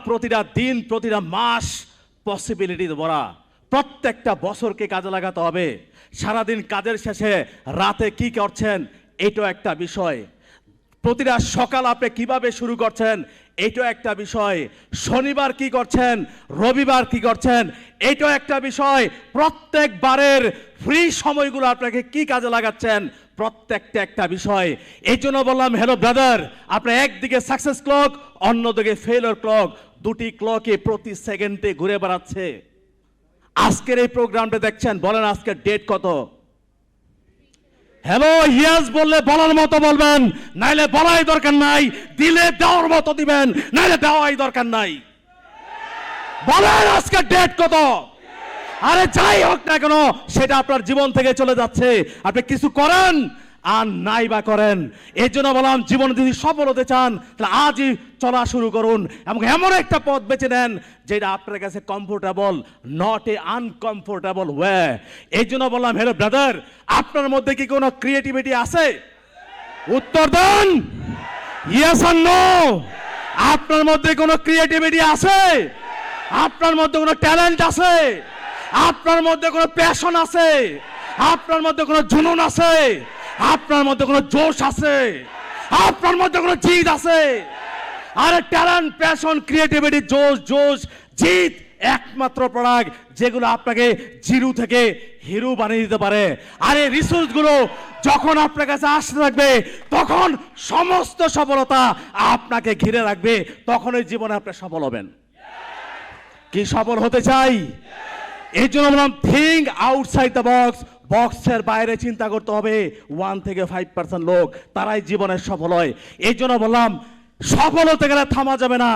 প্রতিটা দিন প্রতিটা মাস পসিবিলিটি ভরা। প্রত্যেকটা বছরকে কাজে লাগাতে হবে। সারাদিন কাজের শেষে রাতে কি করছেন এটাও একটা বিষয়। প্রতিটা সকাল আপনি কিভাবে শুরু করছেন এটাও একটা বিষয়। শনিবার কি করছেন, রবিবার কি করছেন এটাও একটা বিষয়। প্রত্যেকবারের ফ্রি সময়গুলো আপনাকে কি কাজে লাগাচ্ছেন প্রত্যেকটা একটা বিষয়। এই জন্য বললাম হ্যালো ব্রাদার, আপনি একদিকে সাকসেস ক্লক, অন্যদিকে ফেলিওর ক্লক, দুটি ক্লকে প্রতি সেকেন্ডে ঘুরে বেড়াচ্ছে। আজকের এই প্রোগ্রামটা দেখছেন, বলেন আজকের ডেট কত? হ্যালো ইয়েস বললে বলার মতো বলবেন, নাইলে বলাই দরকার নাই। দিলে দেওয়ার মতো দিবেন, নাইলে দেওয়াই দরকার নাই। বলেন আজকের ডেট কত? আরে যাই হোক না কেন সেটা আপনার জীবন থেকে চলে যাচ্ছে। আপনি কিছু করেন আর নাই বা করেন। এই জন্য বললাম জীবনে যদি সফল হতে চান তাহলে আজই চলা শুরু করুন এবং এমন একটা পথ বেছে নেন যেটা আপনার কাছে comfortable, not a uncomfortable way. এই জন্য বললাম হ্যালো ব্রাদার, আপনার মধ্যে কি কোনো ক্রিয়েটিভিটি আছে? উত্তর দেন ইয়েস অর নো। আপনার মধ্যে কোনো ক্রিয়েটিভিটি আছে? আপনার মধ্যে কোনো ট্যালেন্ট আছে? আপনার মধ্যে কোনো প্যাশন আছে? আপনার মধ্যে কোনো জুনুন আছে? আপনার মধ্যে কোনো জোশ আছে? আপনার মধ্যে কোনো জিদ আছে? আরে ট্যালেন্ট, প্যাশন, ক্রিয়েটিভিটি, জোশ, জিদ একমাত্র প্রোডাক্ট যেগুলো আপনাকে জিরো থেকে হিরো বানিয়ে দিতে পারে। আর এই রিসোর্সগুলো যখন আপনার কাছে আসতে থাকবে তখন সমস্ত সফলতা আপনাকে ঘিরে রাখবে। তখনই জীবনে আপনি সফল হবেন। কি সফল হতে চাই? এই জন্য বললাম থিঙ্ক আউটসাইড দ্য বক্স। বক্সের বাইরে চিন্তা করতে হবে। 1 থেকে 5% লোক তারাই জীবনে সফল হয়। এই জন্য বললাম সফল হতে গেলে থামা যাবে না।